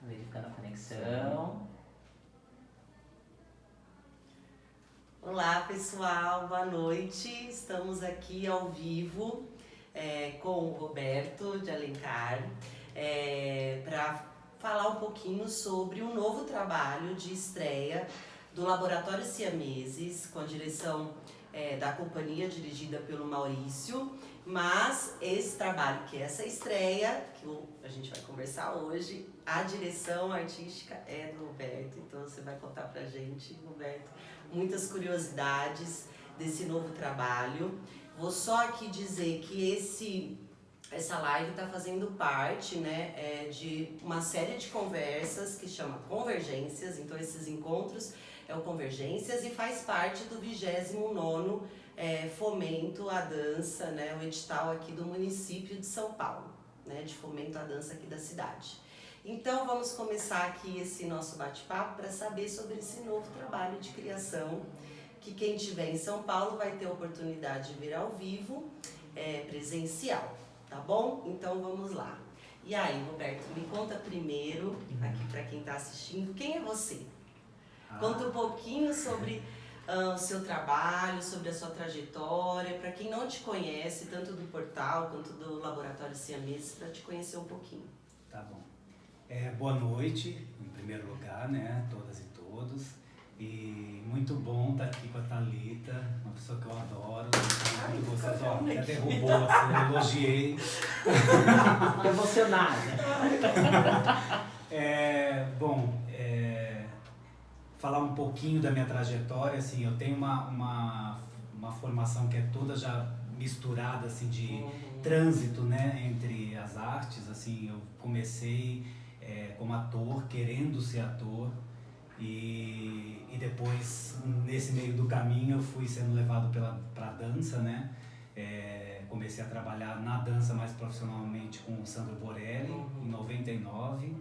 Verificando a conexão. Olá pessoal, boa noite. Estamos aqui ao vivo com o Roberto de Alencar para falar um pouquinho sobre um novo trabalho de estreia do Laboratório Siameses, com a direção da companhia dirigida pelo Maurício. Mas esse trabalho, que é essa estreia, que a gente vai conversar hoje, a direção artística é do Roberto. Então você vai contar pra gente, Roberto, muitas curiosidades desse novo trabalho. Vou só aqui dizer que essa live está fazendo parte, né, de uma série de conversas que chama Convergências. Então esses encontros é o Convergências e faz parte do 29º Fomento à Dança, né, o edital aqui do município de São Paulo, né, de fomento à dança aqui da cidade. Então vamos começar aqui esse nosso bate-papo para saber sobre esse novo trabalho de criação, que quem estiver em São Paulo vai ter a oportunidade de ver ao vivo, presencial, tá bom? Então vamos lá. E aí, Roberto, me conta primeiro, aqui para quem está assistindo, quem é você? Conta um pouquinho sobre o seu trabalho, sobre a sua trajetória, para quem não te conhece, tanto do portal quanto do Laboratório Siameses, para te conhecer um pouquinho. Tá bom. Boa noite, em primeiro lugar, né, todas e todos. E muito bom estar aqui com a Thalita, uma pessoa que eu adoro. Muito gostoso. Ó, até derrubou, assim, eu elogiei. Emocionada. Falar um pouquinho da minha trajetória, assim, eu tenho uma formação que é toda já misturada, assim, de trânsito, né, entre as artes. Assim, eu comecei como ator, querendo ser ator, e depois, nesse meio do caminho, eu fui sendo levado para a dança, né. Comecei a trabalhar na dança mais profissionalmente com o Sandro Borelli, em 99,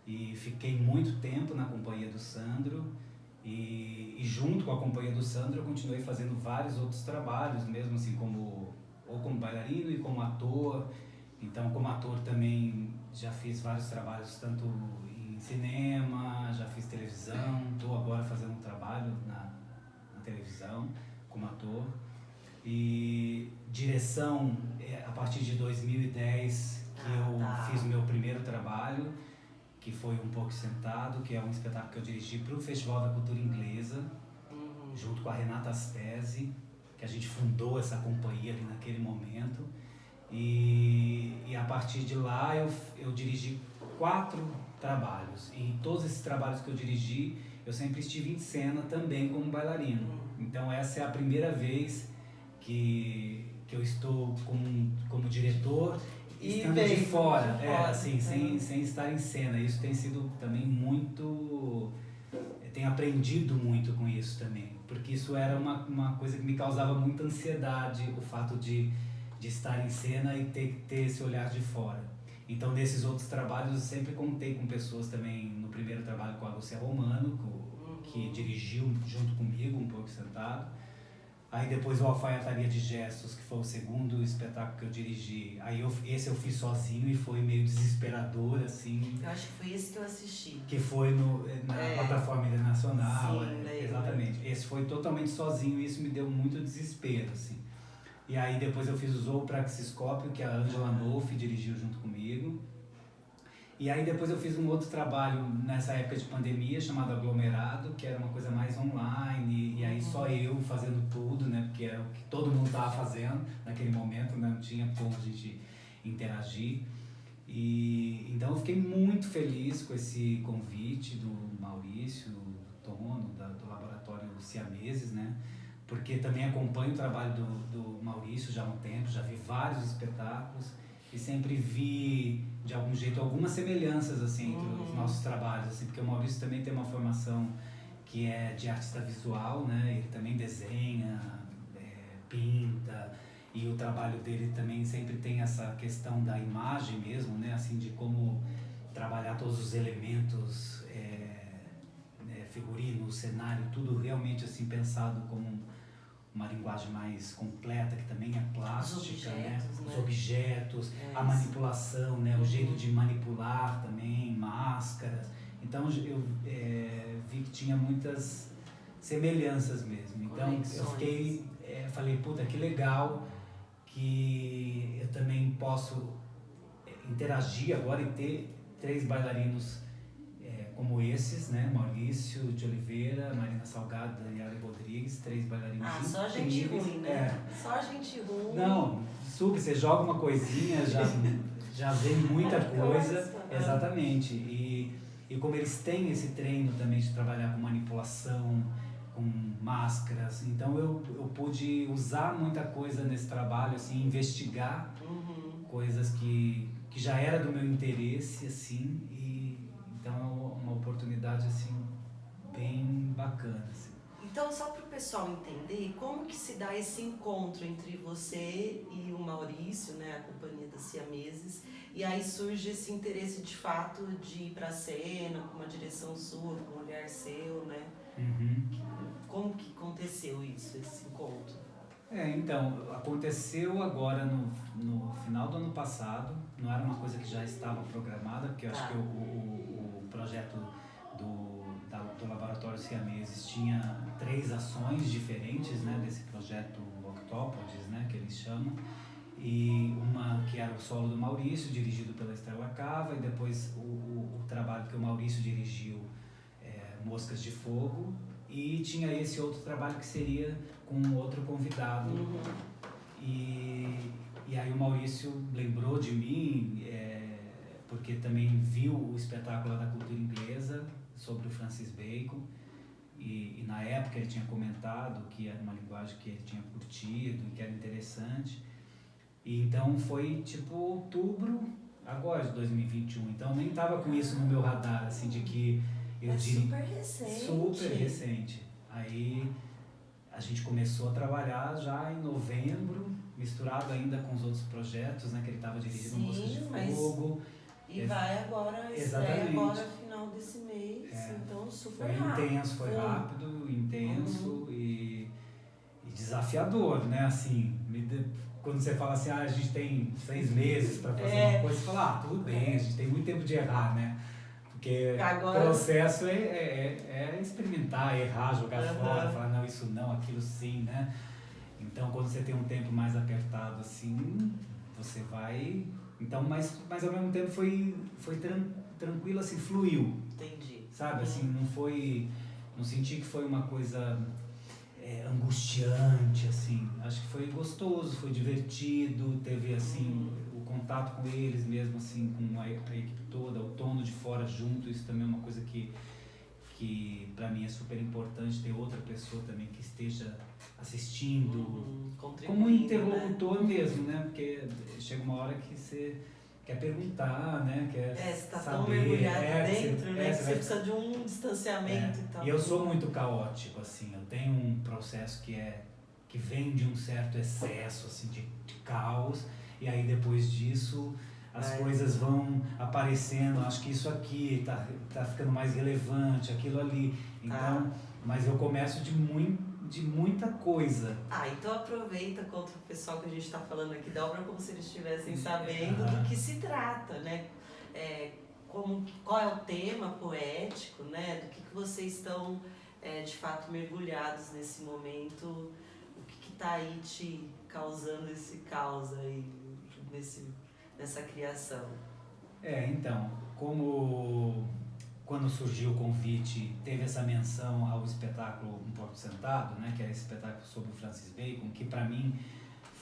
e fiquei muito tempo na companhia do Sandro, e junto com a companhia do Sandro eu continuei fazendo vários outros trabalhos, mesmo assim como bailarino e como ator. Então, como ator também já fiz vários trabalhos, tanto em cinema, já fiz televisão, estou agora fazendo um trabalho na televisão como ator. E direção, a partir de 2010 que eu fiz o meu primeiro trabalho, que foi Um Pouco Sentado, que é um espetáculo que eu dirigi para o Festival da Cultura Inglesa, junto com a Renata Aspesi, que a gente fundou essa companhia ali naquele momento. E a partir de lá eu dirigi 4 trabalhos. E em todos esses trabalhos que eu dirigi, eu sempre estive em cena também como bailarino. Então essa é a primeira vez que eu estou como diretor, estando de fora, assim, sem estar em cena. Isso tem sido também muito... Tenho aprendido muito com isso também, porque isso era uma coisa que me causava muita ansiedade, o fato de estar em cena e ter que ter esse olhar de fora. Então, nesses outros trabalhos, eu sempre contei com pessoas também. No primeiro trabalho com a Lúcia Romano, que dirigiu junto comigo, Um Pouco Sentado. Aí depois o Alfaiataria de Gestos, que foi o segundo espetáculo que eu dirigi. Aí esse eu fiz sozinho e foi meio desesperador, assim. Eu acho que foi esse que eu assisti. Que foi na plataforma internacional. Sim, exatamente. Esse foi totalmente sozinho e isso me deu muito desespero, assim. E aí depois eu fiz o Zoopraxiscópio, que a Angela Nolfi dirigiu junto comigo. E aí depois eu fiz um outro trabalho nessa época de pandemia, chamado Aglomerado, que era uma coisa mais online, e aí só eu fazendo tudo, né, porque era o que todo mundo estava fazendo naquele momento, né, não tinha como a gente interagir. E então eu fiquei muito feliz com esse convite do Maurício, do Tono, do Laboratório Siameses, né, porque também acompanho o trabalho do Maurício já há um tempo, já vi vários espetáculos e sempre vi, de algum jeito, algumas semelhanças, assim, entre os nossos trabalhos, assim, porque o Maurício também tem uma formação que é de artista visual, né, ele também desenha, pinta, e o trabalho dele também sempre tem essa questão da imagem mesmo, né, assim, de como trabalhar todos os elementos, figurino, cenário, tudo realmente assim pensado como uma linguagem mais completa, que também é plástica, os objetos, a manipulação, né, o jeito de manipular também, massa, máscaras. Então eu vi que tinha muitas semelhanças mesmo. Então eu fiquei, falei, puta, que legal que eu também posso interagir agora e ter 3 bailarinos como esses, né? Maurício de Oliveira, Marina Salgado e Ali Rodrigues, 3 bailarinos incríveis. Só gente ruim, né? Só gente ruim. Não, super, você joga uma coisinha, já vem muita coisa. Exatamente. E como eles têm esse treino também de trabalhar com manipulação, com máscaras, então eu pude usar muita coisa nesse trabalho, assim, investigar coisas que já era do meu interesse, assim, e então é uma oportunidade, assim, bem bacana, assim. Então, só para o pessoal entender, como que se dá esse encontro entre você e o Maurício, né, a Companhia das Siameses, e aí surge esse interesse de fato de ir para a cena, com uma direção sua, com um olhar seu, né? Como que aconteceu isso, esse encontro? Então, aconteceu agora no final do ano passado, não era uma coisa que já estava programada, porque eu acho que o projeto do Laboratório Siameses tinha 3 ações diferentes, né, desse projeto Octópodes, né, que eles chamam, e uma que era o solo do Maurício, dirigido pela Estela Cava, e depois o trabalho que o Maurício dirigiu, Moscas de Fogo, e tinha esse outro trabalho que seria com outro convidado. E aí o Maurício lembrou de mim, porque também viu o espetáculo da cultura inglesa sobre o Francis Bacon, e na época ele tinha comentado que era uma linguagem que ele tinha curtido e que era interessante. E então foi tipo outubro agora de 2021, então nem estava com isso no meu radar, assim, de que eu super recente. Super recente. Aí a gente começou a trabalhar já em novembro, misturado ainda com os outros projetos, né, que ele estava dirigindo, Moscas de Fogo. E vai agora, estreia agora final desse mês, então super rápido. Foi intenso, foi rápido, intenso e desafiador, né, assim, quando você fala assim, a gente tem 6 meses para fazer uma coisa, você fala, tudo bem, a gente tem muito tempo de errar, né, porque o processo é experimentar, errar, jogar fora, falar, não, isso não, aquilo sim, né, então quando você tem um tempo mais apertado assim, você vai... Então, mas ao mesmo tempo foi tranquilo, assim, fluiu. Entendi. Sabe, assim, não senti que foi uma coisa angustiante, assim. Acho que foi gostoso, foi divertido, teve, assim, o contato com eles mesmo, assim, com a equipe toda, o Tono de Fora junto, isso também é uma coisa que para mim é super importante, ter outra pessoa também que esteja assistindo, como um interlocutor, né? Mesmo, né? Porque chega uma hora que você quer perguntar, né? Quer você tá saber, tão mergulhado dentro, né? Que você vai... precisa de um distanciamento e tal. E eu sou muito caótico, assim, eu tenho um processo que vem de um certo excesso, assim, de caos, e aí depois disso as coisas vão aparecendo, acho que isso aqui tá ficando mais relevante, aquilo ali, então, mas eu começo de muita coisa. Então aproveita, contra o pessoal que a gente está falando aqui da obra, como se eles estivessem sabendo do que se trata, né? Qual é o tema poético, né? Do que vocês estão, de fato, mergulhados nesse momento, o que está aí te causando esse caos aí, nessa criação? Então, quando surgiu o convite, teve essa menção ao espetáculo Um Porco Sentado, né, que é esse espetáculo sobre o Francis Bacon, que para mim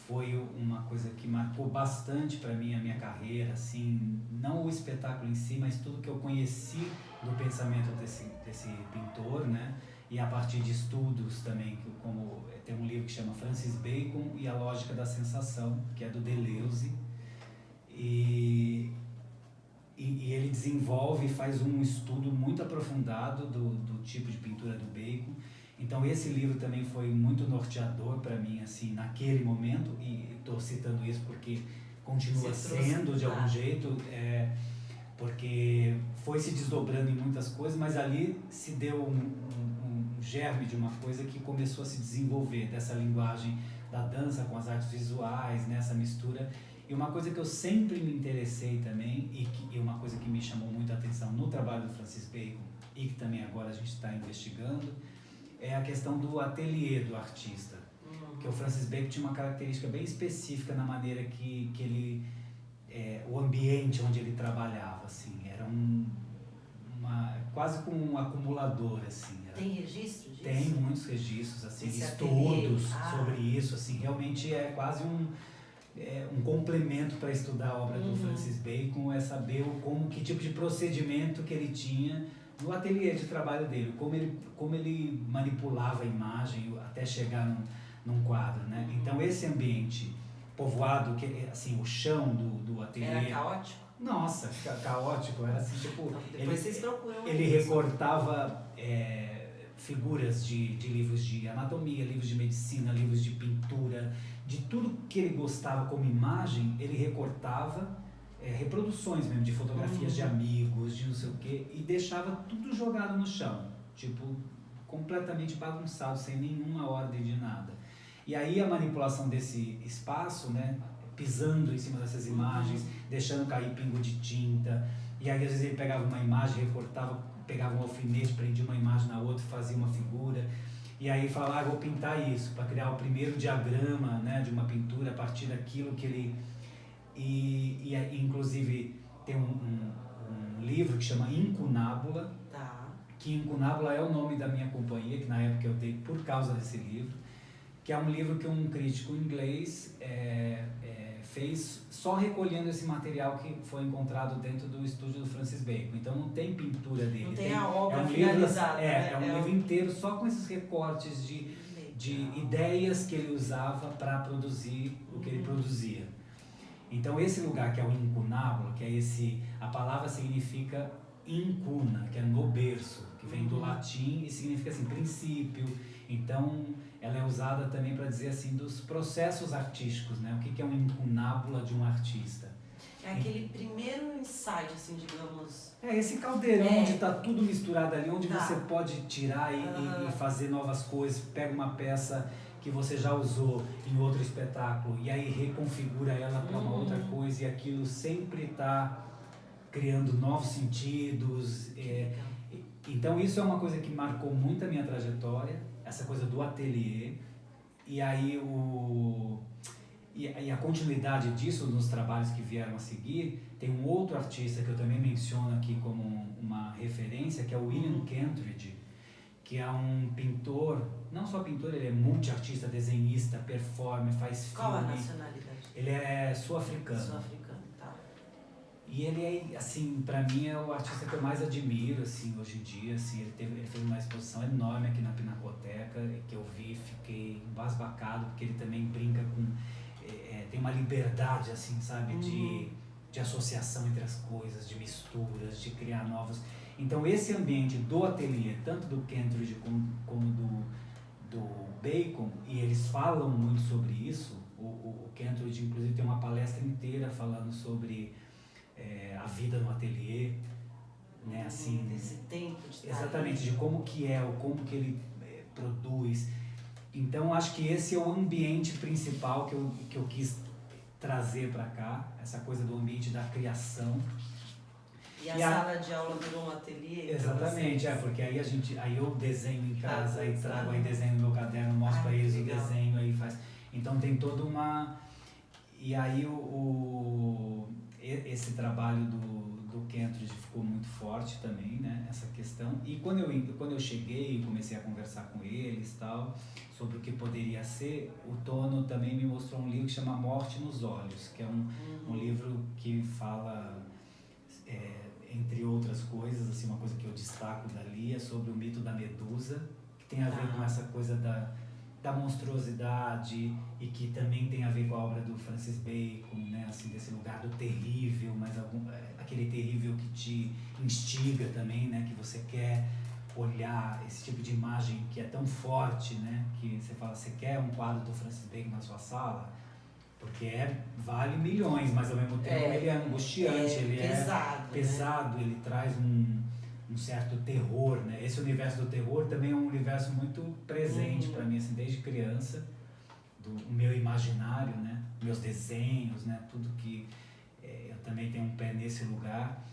foi uma coisa que marcou bastante para mim a minha carreira, assim, não o espetáculo em si, mas tudo que eu conheci do pensamento desse pintor, né, e a partir de estudos também, como tem um livro que chama Francis Bacon e a Lógica da Sensação, que é do Deleuze, e ele desenvolve e faz um estudo muito aprofundado do tipo de pintura do Bacon. Então esse livro também foi muito norteador para mim, assim, naquele momento, e estou citando isso porque continua sendo de algum jeito, porque foi se desdobrando em muitas coisas, mas ali se deu um germe de uma coisa que começou a se desenvolver, dessa linguagem da dança com as artes visuais, nessa mistura. E uma coisa que eu sempre me interessei também, e uma coisa que me chamou muito a atenção no trabalho do Francis Bacon, e que também agora a gente está investigando, é a questão do ateliê do artista. Porque o Francis Bacon tinha uma característica bem específica na maneira que ele... o ambiente onde ele trabalhava, assim, era quase como um acumulador, assim. Tem registro disso? Tem muitos registros, assim, Esse estudos ateliê. sobre isso, assim, realmente é quase um complemento para estudar a obra do Francis Bacon, é saber que tipo de procedimento que ele tinha no ateliê de trabalho dele, como ele manipulava a imagem até chegar num quadro, né? Então esse ambiente povoado, assim, o chão do ateliê... Era caótico? Nossa, caótico, era assim, tipo... Então, depois vocês procuram ele isso. recortava figuras de livros de anatomia, livros de medicina, livros de pintura, de tudo que ele gostava como imagem, ele recortava reproduções mesmo, de fotografias de amigos, de não sei o quê, e deixava tudo jogado no chão, tipo, completamente bagunçado, sem nenhuma ordem de nada. E aí a manipulação desse espaço, né, pisando em cima dessas imagens, deixando cair pingo de tinta, e aí às vezes ele pegava uma imagem, recortava, pegava um alfinete, prendia uma imagem na outra, fazia uma figura, e aí falava, vou pintar isso, para criar o primeiro diagrama, né, de uma pintura a partir daquilo que ele... E inclusive tem um livro que chama Incunábula, que Incunábula é o nome da minha companhia, que na época eu dei por causa desse livro, que é um livro que um crítico inglês fez só recolhendo esse material que foi encontrado dentro do estúdio do Francis Bacon. Então não tem pintura dele. Não tem a obra um finalizada. Livro, é um livro inteiro só com esses recortes de ideias que ele usava para produzir o que ele produzia. Então esse lugar que é o incunábulo, que é a palavra significa incuna, que é no berço, que vem do latim e significa assim, princípio. Então ela é usada também para dizer assim dos processos artísticos, né? O que é uma incunábula de um artista? É aquele primeiro insight, assim, digamos... Esse caldeirão onde está tudo misturado ali, onde Tá. você pode tirar e fazer novas coisas, pega uma peça que você já usou em outro espetáculo e aí reconfigura ela para uma outra coisa, e aquilo sempre está criando novos sentidos. Então isso é uma coisa que marcou muito a minha trajetória, essa coisa do ateliê, e aí a continuidade disso nos trabalhos que vieram a seguir. Tem um outro artista que eu também menciono aqui como uma referência, que é o William Kentridge, que é um pintor, não só pintor, ele é multiartista, desenhista, performer, faz filme. Qual a nacionalidade? Ele é sul-africano. Sul-africano, tá. E ele é, assim, pra mim é o artista que eu mais admiro, assim, hoje em dia, assim, ele fez uma exposição enorme aqui na Pinacoteca, que eu vi, fiquei embasbacado, porque ele também brinca com, tem uma liberdade, assim, sabe, de associação entre as coisas, de misturas, de criar novos... Então esse ambiente do ateliê, tanto do Kentridge como do Bacon, e eles falam muito sobre isso, o Kentridge inclusive tem uma palestra inteira falando sobre a vida no ateliê, né, assim... Esse tempo de exatamente, de como que como que ele produz. Então acho que esse é o ambiente principal que eu quis trazer para cá, essa coisa do ambiente da criação. E a sala de aula virou um ateliê? Exatamente, porque aí eu desenho em casa, aí trago, aí desenho no meu caderno, mostro para eles o desenho, aí faz. Então tem toda uma... E aí esse trabalho do Kentridge ficou muito forte também, né, essa questão. E quando eu cheguei e comecei a conversar com eles tal, sobre o que poderia ser, o Tono também me mostrou um livro que chama Morte nos Olhos, que é um livro que fala... entre outras coisas, assim, uma coisa que eu destaco dali é sobre o mito da Medusa, que tem a ver com essa coisa da monstruosidade, e que também tem a ver com a obra do Francis Bacon, né, assim, desse lugar do terrível, mas aquele terrível que te instiga também, né, que você quer olhar esse tipo de imagem que é tão forte, né, que você fala, você quer um quadro do Francis Bacon na sua sala? Porque vale milhões, mas ao mesmo tempo ele é angustiante, ele pesado, né? Ele traz um certo terror, né? Esse universo do terror também é um universo muito presente para mim, assim, desde criança, do meu imaginário, né? Meus desenhos, né? Tudo que eu também tenho um pé nesse lugar.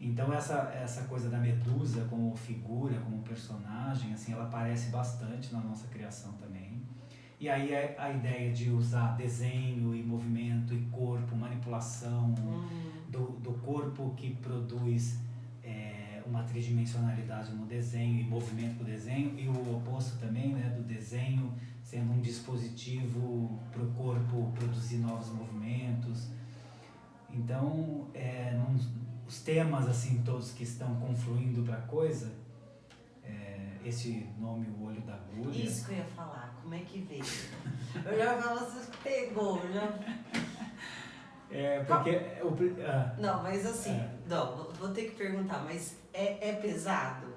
Então essa coisa da Medusa como figura, como personagem, assim, ela aparece bastante na nossa criação também. E aí a ideia de usar desenho e movimento e corpo, manipulação do corpo que produz uma tridimensionalidade no desenho e movimento do desenho, e o oposto também, né, do desenho sendo um dispositivo para o corpo produzir novos movimentos. Então, os temas assim todos que estão confluindo para a coisa, esse nome, o olho da agulha. Isso que eu ia falar, como é que veio? Eu já falo, você pegou, já... Não, mas assim, não, vou ter que perguntar, mas é pesado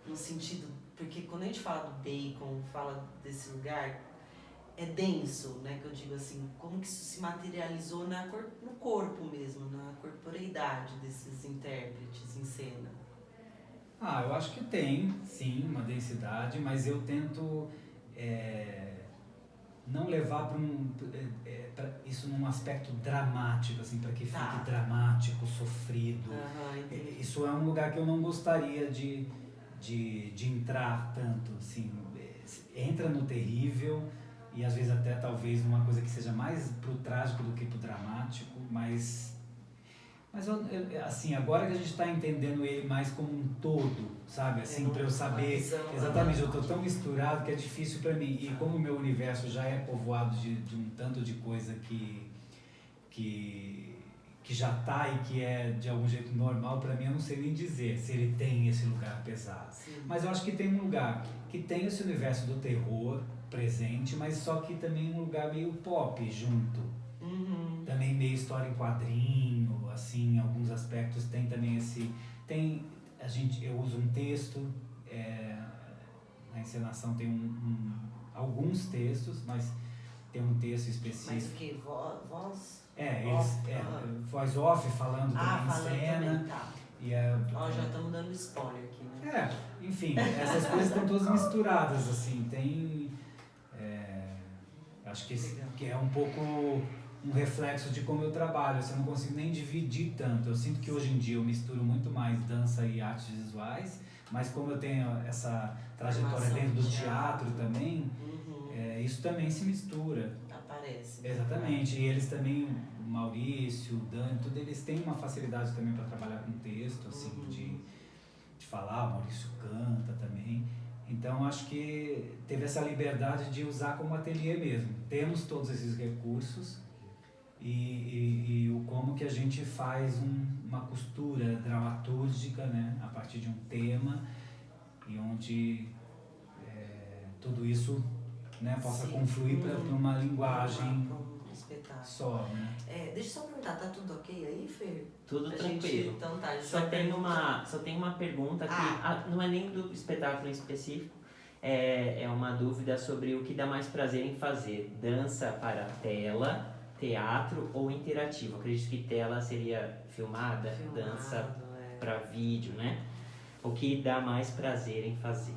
no sentido, porque quando a gente fala do bacon, fala desse lugar, é denso, né? Que eu digo assim, como que isso se materializou no corpo mesmo, na corporeidade desses intérpretes em cena? Eu acho que tem, sim, uma densidade, mas eu tento não levar para isso num aspecto dramático, assim, para que fique dramático, sofrido. Isso é um lugar que eu não gostaria de entrar tanto, assim, entra no terrível e às vezes até talvez numa coisa que seja mais pro trágico do que pro dramático, mas assim, agora que a gente está entendendo ele mais como um todo, sabe? Assim, para eu saber exatamente, eu estou tão misturado que é difícil para mim. E como o meu universo já é povoado de um tanto de coisa que já está e que é de algum jeito normal, para mim eu não sei nem dizer se ele tem esse lugar pesado. Sim. Mas eu acho que tem um lugar que tem esse universo do terror presente, mas só que também um lugar meio pop junto. Também meio história em quadrinho, assim, em alguns aspectos tem também eu uso um texto, na encenação tem alguns textos, mas tem um texto específico. Mas o que? Voz? Voz off falando também em cena. Também, tá. Já estamos dando spoiler aqui, né? Enfim, essas coisas estão todas misturadas, assim, acho que é um pouco um reflexo de como eu trabalho, assim, eu não consigo nem dividir tanto. Eu sinto que hoje em dia eu misturo muito mais dança e artes visuais, mas como eu tenho essa trajetória dentro do teatro também, isso também se mistura. Aparece. Exatamente, e eles também, o Maurício, o Dani, tudo, eles têm uma facilidade também para trabalhar com texto, assim, de falar, o Maurício canta também. Então, acho que teve essa liberdade de usar como ateliê mesmo. Temos todos esses recursos e como que a gente faz uma costura dramatúrgica, né, a partir de um tema e onde tudo isso, né, possa confluir para uma linguagem só, né? Deixa eu só perguntar, tá tudo ok aí, Fer? Tudo tranquilo. Então tá, só tem uma pergunta que não é nem do espetáculo em específico, é uma dúvida sobre o que dá mais prazer em fazer, dança para tela, teatro ou interativo. Acredito que tela seria filmada, dança para vídeo, né? O que dá mais prazer em fazer?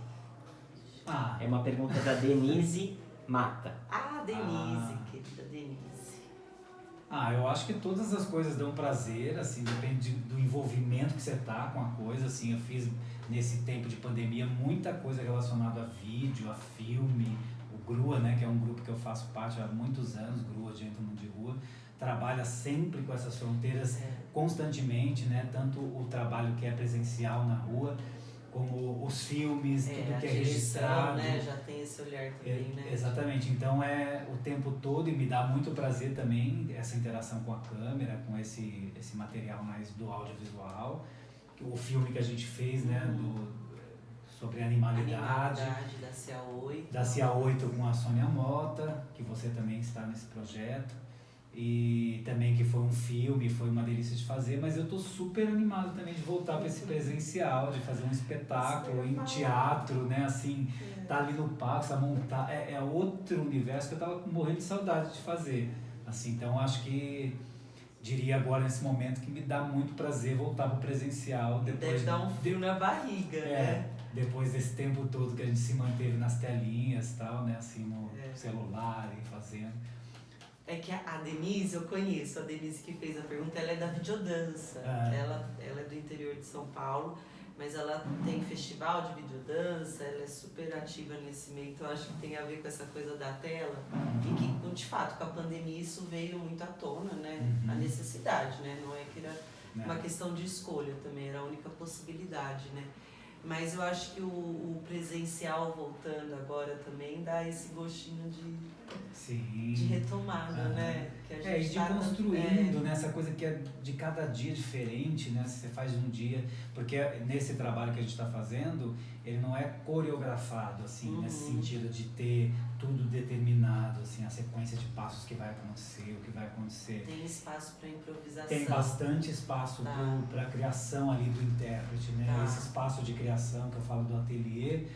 É uma pergunta da Denise Mata. Denise, querida Denise. Eu acho que todas as coisas dão prazer, assim, depende do envolvimento que você tá com a coisa, assim, eu fiz nesse tempo de pandemia muita coisa relacionada a vídeo, a filme, o Grua, né, que é um grupo que eu faço parte há muitos anos, Grua de Entra Mundo de Rua, trabalha sempre com essas fronteiras constantemente, né, tanto o trabalho que é presencial na rua, como os filmes, tudo que é registrado. Né? Já tem esse olhar também, né? Exatamente, então o tempo todo, e me dá muito prazer também essa interação com a câmera, com esse material mais do audiovisual. O filme que a gente fez, né, sobre animalidade da CA8. Da CA8 com a Sônia Mota, que você também está nesse projeto. E também que foi um filme, foi uma delícia de fazer, mas eu tô super animado também de voltar para esse presencial, de fazer um espetáculo em teatro, né, assim, tá ali no palco, tá montar, é outro universo que eu tava morrendo de saudade de fazer, assim, então acho que diria agora nesse momento que me dá muito prazer voltar pro presencial. Deve dar um frio na barriga, né? Depois desse tempo todo que a gente se manteve nas telinhas e tal, né? Assim, no celular e fazendo. É que a Denise, eu conheço, a Denise que fez a pergunta, ela é da videodança. Ela é do interior de São Paulo, mas ela tem festival de videodança, ela é super ativa nesse meio, então acho que tem a ver com essa coisa da tela. E que, de fato, com a pandemia isso veio muito à tona, né? A necessidade, né? Não é que era uma questão de escolha também, era a única possibilidade, né? Mas eu acho que o presencial voltando agora também dá esse gostinho de retomada, né? Que a gente e de construindo, né? Essa coisa que é de cada dia diferente, né? Se você faz um dia... Porque nesse trabalho que a gente está fazendo, ele não é coreografado, assim, nesse sentido de ter tudo determinado, assim, a sequência de passos que vai acontecer, o que vai acontecer. Tem espaço para improvisação. Tem bastante espaço para a criação ali do intérprete, né? Esse espaço de criação que eu falo do ateliê,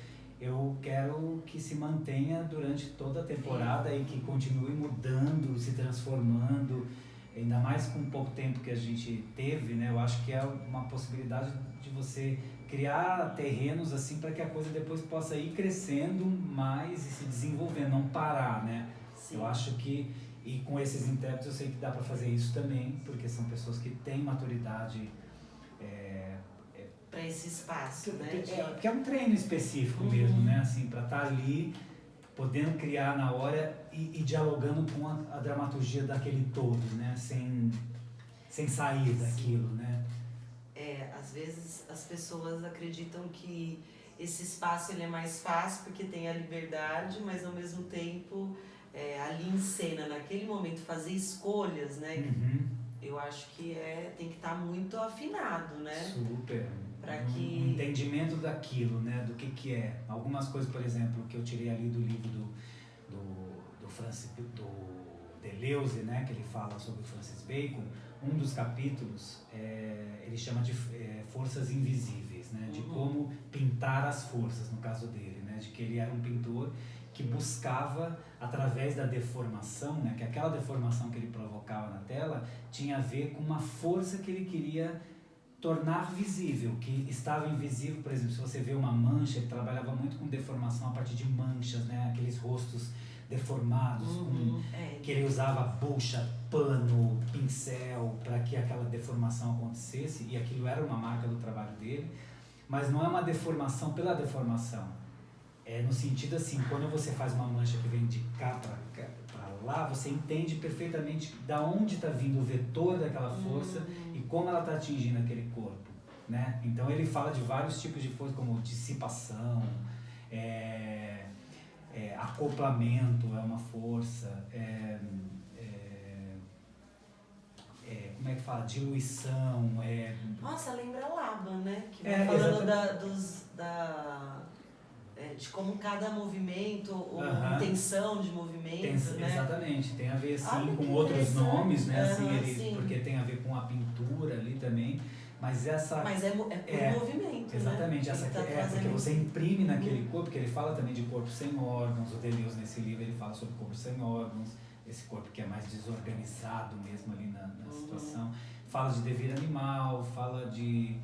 eu quero que se mantenha durante toda a temporada e que continue mudando, se transformando, ainda mais com o pouco tempo que a gente teve, né? Eu acho que é uma possibilidade de você criar terrenos assim para que a coisa depois possa ir crescendo mais e se desenvolvendo, não parar, né? Sim. Eu acho que, e com esses intérpretes eu sei que dá para fazer isso também, porque são pessoas que têm maturidade para esse espaço, né? Que é um treino específico mesmo, né? Assim, para estar ali, podendo criar na hora e dialogando com a dramaturgia daquele todo, né? Sem sair daquilo, né? Às vezes as pessoas acreditam que esse espaço ele é mais fácil porque tem a liberdade, mas ao mesmo tempo ali em cena, naquele momento, fazer escolhas, né? Eu acho que tem que estar muito afinado, né? Super. Para que... Um entendimento daquilo, né? Do que é. Algumas coisas, por exemplo, que eu tirei ali do livro do Deleuze, né? Que ele fala sobre Francis Bacon. Um dos capítulos ele chama de forças invisíveis, né? De como pintar as forças, no caso dele, né? De que ele era um pintor que buscava, através da deformação, né? Que aquela deformação que ele provocava na tela tinha a ver com uma força que ele queria tornar visível, que estava invisível. Por exemplo, se você vê uma mancha, ele trabalhava muito com deformação a partir de manchas, né? Aqueles rostos deformados, que ele usava bucha, pano, pincel, para que aquela deformação acontecesse, e aquilo era uma marca do trabalho dele, mas não é uma deformação pela deformação. É no sentido assim, quando você faz uma mancha que vem de cá para lá, você entende perfeitamente da onde está vindo o vetor daquela força e como ela está atingindo aquele corpo, né? Então ele fala de vários tipos de força, como dissipação, acoplamento é uma força, como é que fala? Diluição. Nossa, lembra a Laban, né? Que vai falando de como cada movimento, ou intenção de movimento, né? Exatamente, tem a ver assim com outros nomes, né? Assim, porque tem a ver com a pintura ali também. Mas é por movimento, exatamente, né? Porque você imprime naquele corpo, porque ele fala também de corpo sem órgãos. O Deleuze, nesse livro, ele fala sobre corpo sem órgãos, esse corpo que é mais desorganizado mesmo ali na situação. Fala de devir animal, fala de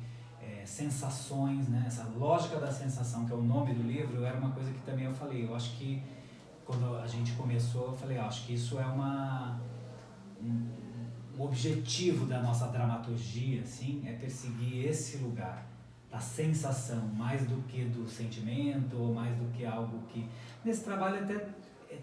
sensações, né? Essa lógica da sensação, que é o nome do livro, era uma coisa que também eu falei. Eu acho que quando a gente começou, eu falei, acho que isso é um objetivo da nossa dramaturgia, assim, é perseguir esse lugar da sensação, mais do que do sentimento, ou mais do que algo que... Nesse trabalho até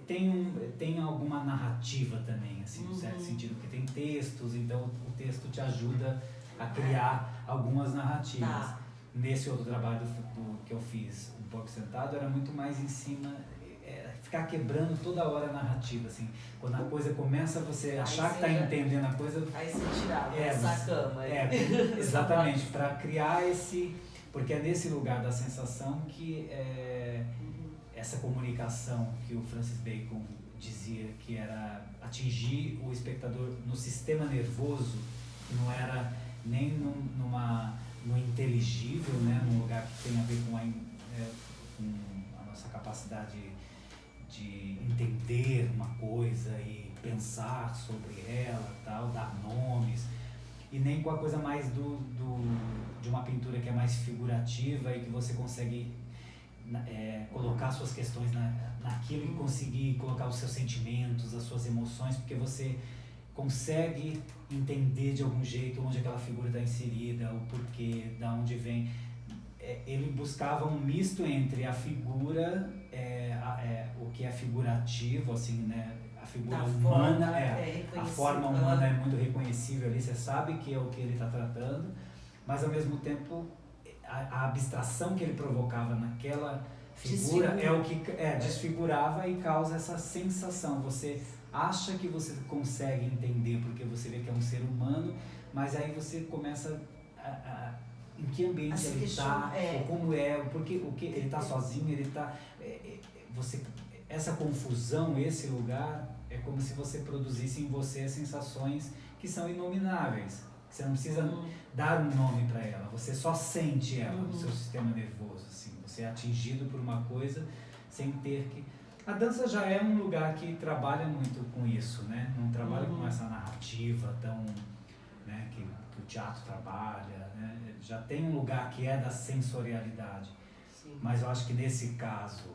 tem alguma narrativa também, assim, no certo sentido, porque tem textos, então o texto te ajuda a criar algumas narrativas. Nesse outro trabalho que eu fiz, Um Porco Sentado, era muito mais em cima... ficar quebrando toda hora a narrativa, assim. Quando a coisa começa, você achar que está entendendo a coisa... Aí você tirava essa cama. Exatamente, para criar esse... Porque é nesse lugar da sensação que essa comunicação que o Francis Bacon dizia que era atingir o espectador no sistema nervoso, que não era nem no inteligível, né? Num lugar que tem a ver com a nossa capacidade de entender uma coisa e pensar sobre ela, tal, dar nomes, e nem com a coisa mais de uma pintura que é mais figurativa e que você consegue colocar suas questões naquilo e conseguir colocar os seus sentimentos, as suas emoções, porque você consegue entender de algum jeito onde aquela figura está inserida, o porquê, da onde vem. Ele buscava um misto entre a figura, o que é figurativo, assim, né? A figura da humana, forma, a forma humana é muito reconhecível ali, você sabe que é o que ele está tratando, mas ao mesmo tempo a abstração que ele provocava naquela figura é o que desfigurava e causa essa sensação. Você acha que você consegue entender porque você vê que é um ser humano, mas aí você começa em que ambiente ele está, ou como porque o que ele está sozinho, ele está essa confusão, esse lugar é como se você produzisse em você sensações que são inomináveis. Você não precisa dar um nome para ela, você só sente ela no seu sistema nervoso, assim. Você é atingido por uma coisa sem ter que... A dança já é um lugar que trabalha muito com isso, né? Não trabalha com essa narrativa tão, né, que o teatro trabalha, né? Já tem um lugar que é da sensorialidade. Sim. Mas eu acho que nesse caso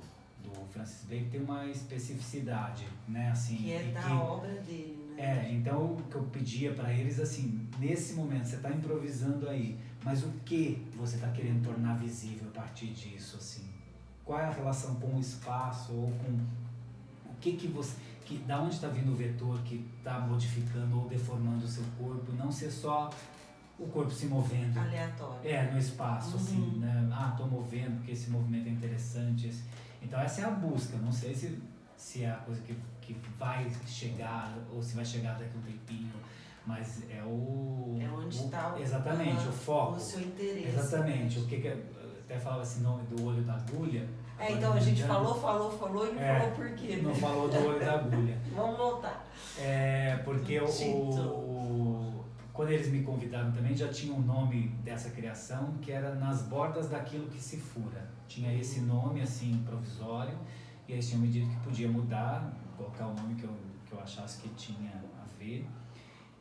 do Francis Bacon tem uma especificidade, né? Assim, que é da obra dele, né? Então o que eu pedia para eles, assim, nesse momento você está improvisando aí, mas o que você está querendo tornar visível a partir disso, assim? Qual é a relação com o espaço, ou com o que você... da onde está vindo o vetor que está modificando ou deformando o seu corpo, não ser só o corpo se movendo. Aleatório. No espaço, assim, né? Estou movendo porque esse movimento é interessante. Então essa é a busca, não sei se é a coisa que vai chegar, ou se vai chegar daqui a um tempinho, mas é onde está exatamente, o foco. O seu interesse. Exatamente, o que até falava esse nome do olho da agulha. Então a gente falou e não falou por quê, né? Não falou do olho da agulha. Vamos voltar. Porque quando eles me convidaram também, já tinha um nome dessa criação, que era Nas Bordas daquilo que se fura. Tinha esse nome, assim, provisório, e eles tinham me dito que podia mudar, colocar o nome que eu achasse que tinha a ver.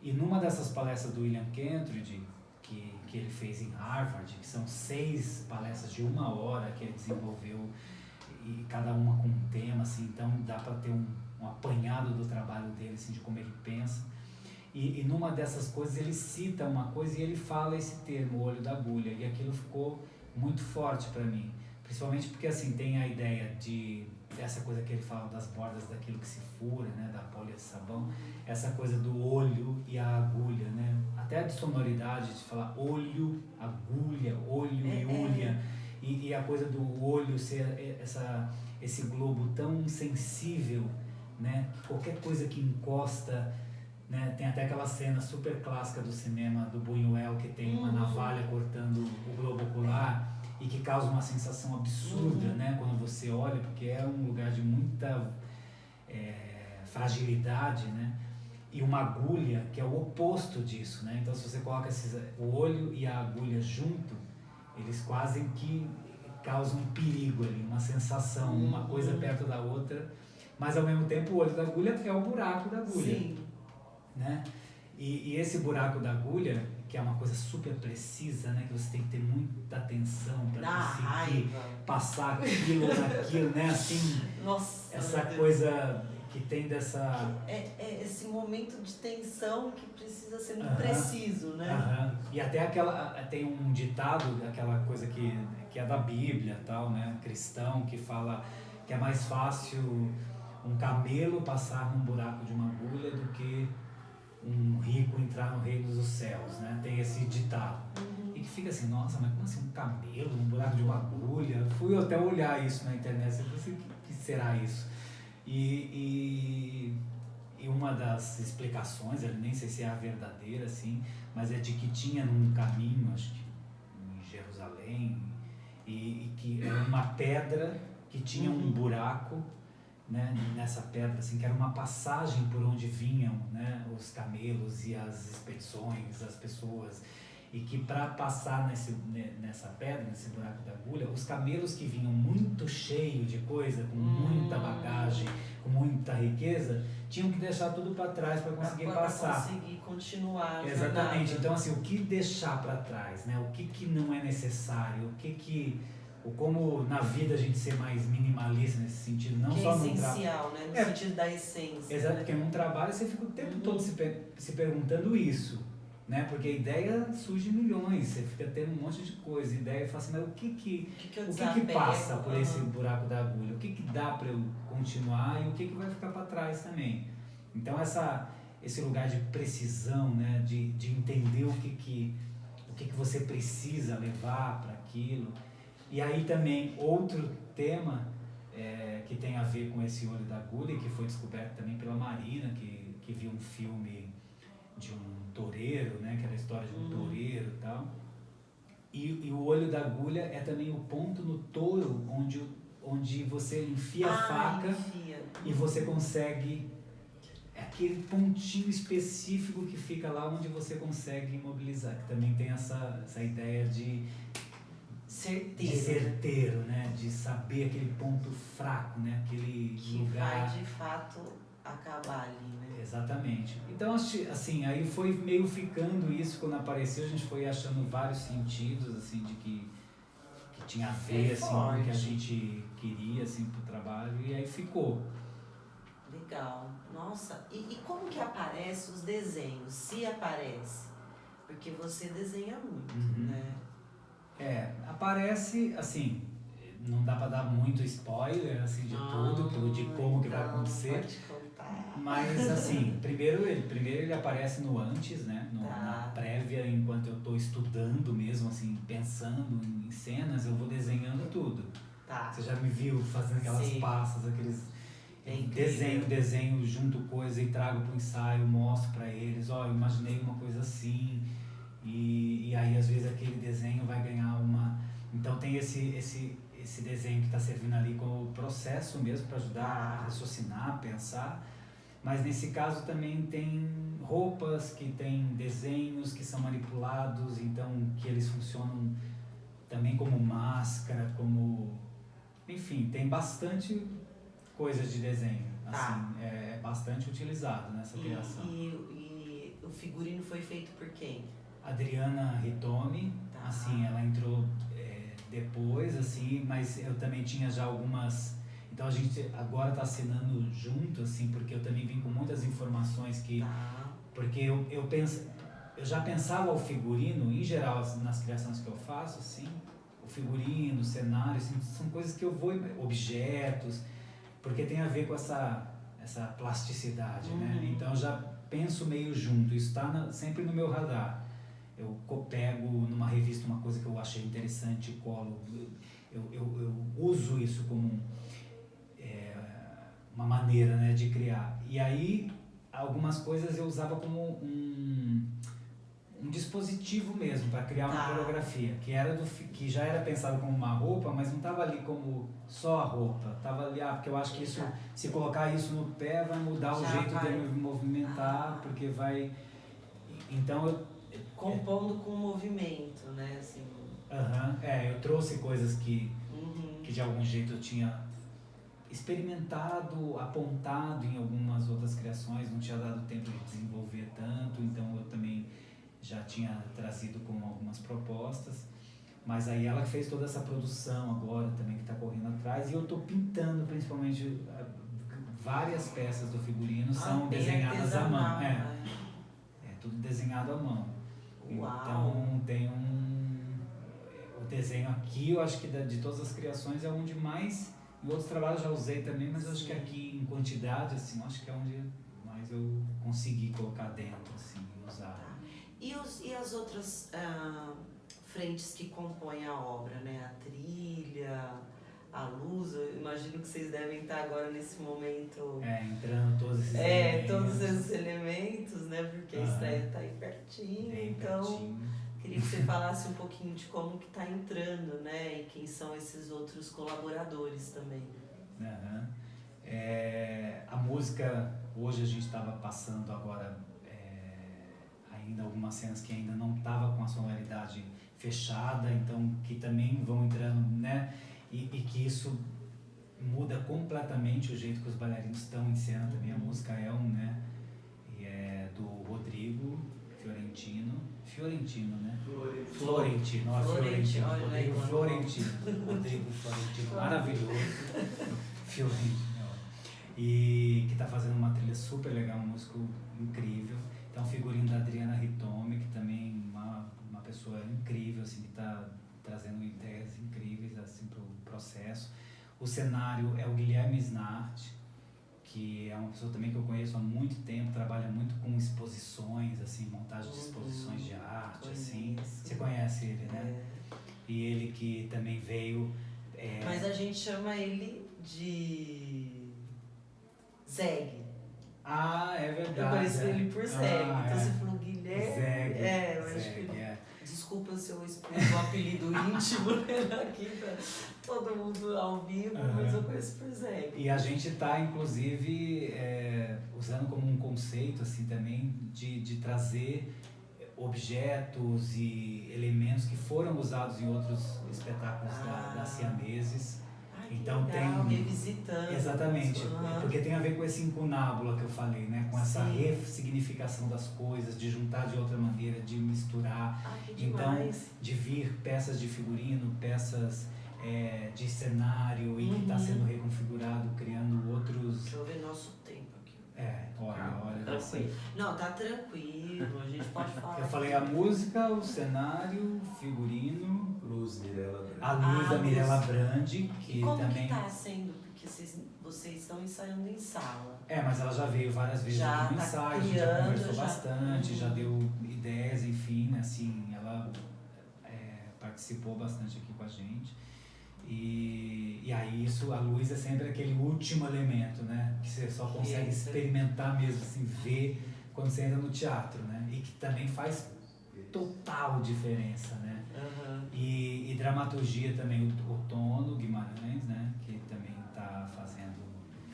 E numa dessas palestras do William Kentridge, que ele fez em Harvard, que são 6 palestras de 1 hora que ele desenvolveu, e cada uma com um tema, assim, então dá para ter um apanhado do trabalho dele, assim, de como ele pensa. E numa dessas coisas ele cita uma coisa e ele fala esse termo, o olho da agulha, e aquilo ficou muito forte para mim, principalmente porque, assim, tem a ideia essa coisa que ele fala das bordas daquilo que se fura, né, da polha de sabão, essa coisa do olho e a agulha, né, até a sonoridade de falar olho, agulha, olho e ulha, e a coisa do olho ser esse globo tão sensível, né, que qualquer coisa que encosta, né, tem até aquela cena super clássica do cinema do Buñuel, que tem uma navalha cortando o globo ocular, e que causa uma sensação absurda, né, quando você olha, porque é um lugar de muita fragilidade, né, e uma agulha que é o oposto disso, né, então se você coloca o olho e a agulha junto, eles quase que causam um perigo ali, uma sensação, uma coisa perto da outra, mas ao mesmo tempo o olho da agulha é o buraco da agulha. Sim. Né? E esse buraco da agulha, que é uma coisa super precisa, né? Que você tem que ter muita atenção para conseguir passar aquilo naquilo, né? Assim, nossa, essa coisa que tem dessa... esse momento de tensão que precisa ser muito preciso, né? E até tem um ditado, aquela coisa que é da Bíblia, tal, né? Cristão, que fala que é mais fácil um camelo passar num buraco de uma agulha do que um rico entrar no reino dos céus, né? Tem esse ditado. E que fica assim, nossa, mas como assim um camelo num buraco de uma agulha? Fui até olhar isso na internet, eu pensei, o que será isso? E uma das explicações, eu nem sei se é a verdadeira, assim, mas é de que tinha num caminho, acho que em Jerusalém, e que era uma pedra que tinha um buraco, né, nessa pedra, assim, que era uma passagem por onde vinham, né, os camelos e as expedições, as pessoas, e que para passar nessa pedra, nesse buraco da agulha, os camelos que vinham muito cheios de coisa, com muita bagagem, com muita riqueza, tinham que deixar tudo para trás para conseguir passar. Para conseguir continuar a Exatamente. jornada. Então, assim, o que deixar para trás, né? O que não é necessário, como na vida a gente ser mais minimalista nesse sentido, não que só é no essencial, né? No sentido da essência. Exato, né? porque num trabalho você fica o tempo todo se perguntando isso, né? Porque a ideia surge milhões, você fica tendo um monte de coisa, ideia e fala assim, mas o que passa por esse buraco da agulha? O que dá para eu continuar e o que vai ficar para trás também? Então esse lugar de precisão, né? De entender o que você precisa levar para aquilo. E aí também outro tema que tem a ver com esse olho da agulha, que foi descoberto também pela Marina, que viu um filme de um toureiro, né, que era a história de um toureiro e tal. E o olho da agulha é também o ponto no touro onde você enfia a faca e você consegue aquele pontinho específico que fica lá onde você consegue imobilizar, que também tem essa ideia de certeiro, né? De saber aquele ponto fraco, né? Aquele que lugar... vai de fato acabar ali, né? Exatamente. Então, assim, aí foi meio ficando isso, quando apareceu, a gente foi achando vários sentidos, assim, de que tinha a ver, assim, com o que a gente queria, assim, pro trabalho, e aí ficou. Legal. Nossa, e como que aparece os desenhos? Se aparece? Porque você desenha muito, né? Aparece, assim, não dá pra dar muito spoiler, assim, de tudo, de como que vai acontecer. Pode contar. Mas, assim, primeiro ele aparece no antes, né? Na prévia, enquanto eu tô estudando mesmo, assim, pensando em cenas, eu vou desenhando tudo. Tá. Você já me viu fazendo aquelas pastas, aqueles... Desenho junto coisa e trago pro ensaio, mostro pra eles, eu imaginei uma coisa assim, e aí às vezes aquele desenho vai ganhar uma... Então tem esse desenho que está servindo ali como processo mesmo para ajudar a raciocinar, a pensar, mas nesse caso também tem roupas que tem desenhos que são manipulados, então que eles funcionam também como máscara, como... Enfim, tem bastante coisas de desenho, assim, é bastante utilizado nessa criação. E o figurino foi feito por quem? Adriana Ritomi, assim, ela entrou depois, assim, mas eu também tinha já algumas... Então a gente agora está assinando junto, assim, porque eu também vim com muitas informações que... Porque eu já pensava o figurino, em geral, nas criações que eu faço, assim, o figurino, o cenário, assim, são coisas que eu vou... Objetos, porque tem a ver com essa plasticidade, né? Então eu já penso meio junto, isso está sempre no meu radar. Eu pego numa revista uma coisa que eu achei interessante, colo, eu uso isso como uma maneira, né, de criar. E aí, algumas coisas eu usava como um dispositivo mesmo, para criar uma coreografia, que já era pensado como uma roupa, mas não estava ali como só a roupa. Estava ali, porque eu acho que isso, se colocar isso no pé, vai mudar o jeito de eu me movimentar, porque vai... Então, eu... Compondo com movimento, né? Assim. Eu trouxe coisas que de algum jeito eu tinha experimentado, apontado em algumas outras criações, não tinha dado tempo de desenvolver tanto, então eu também já tinha trazido com algumas propostas, mas aí ela fez toda essa produção agora também que está correndo atrás, e eu estou pintando principalmente várias peças do figurino, são desenhadas à mão. É tudo desenhado à mão. Uau. Então tem o desenho aqui, eu acho que de todas as criações é onde mais, em outros trabalhos já usei também, mas eu acho que aqui em quantidade, assim, acho que é onde mais eu consegui colocar dentro, assim, usar. E as outras frentes que compõem a obra, né? A trilha, a luz, eu imagino que vocês devem estar agora nesse momento... entrando todos esses elementos. Todos esses elementos, né? Porque a estreia está aí pertinho, queria que você falasse um pouquinho de como que está entrando, né? E quem são esses outros colaboradores também. A música, hoje a gente estava passando agora, ainda algumas cenas que ainda não tava com a sonoridade fechada, então que também vão entrando, né? E que isso muda completamente o jeito que os bailarinos estão em cena também. A música é né? E é do Rodrigo Fiorentino, né? Florentino, Rodrigo Florentino, maravilhoso. Fiorentino. E que está fazendo uma trilha super legal, um músico incrível. Então, o figurino da Adriana Ritomi, que também é uma pessoa incrível, assim, que está trazendo ideias incríveis assim, para o processo. O cenário é o Guilherme Snart, que é uma pessoa também que eu conheço há muito tempo, trabalha muito com exposições, assim, montagem de exposições de arte, assim. Você conhece ele, né? E ele que também veio... Mas a gente chama ele de Zeg. Ah, é verdade. Eu conheço ele por Zeg. Então você falou Guilherme. Zeg. Eu acho que ele... Desculpa se eu expus o apelido íntimo aqui pra todo mundo ao vivo, mas eu conheço por Zeg. E a gente está, inclusive, usando como um conceito assim, também de trazer objetos e elementos que foram usados em outros espetáculos da Siameses. Então legal, tem revisitando. Exatamente, porque tem a ver com esse incunábula que eu falei, né? Com essa ressignificação das coisas, de juntar de outra maneira, de misturar. Então, de vir peças de figurino, peças de cenário e que está sendo reconfigurado, criando outros... Deixa eu ver nosso tempo aqui. Olha. Tranquilo. Não, tá tranquilo, a gente pode falar. Eu falei a música, o cenário, figurino... Luz Mirella Brandi. A luz da Mirella Brandi, que e como também... que tá sendo? Porque vocês estão ensaiando em sala. Mas ela já veio várias vezes aqui no ensaio, a gente já conversou bastante, já deu ideias, enfim, assim, ela participou bastante aqui com a gente. E aí a luz é sempre aquele último elemento, né? Que você só consegue experimentar mesmo, assim, ver quando você entra no teatro, né? E que também faz total diferença, né? E dramaturgia também, o Tono Guimarães, né? Que também está fazendo...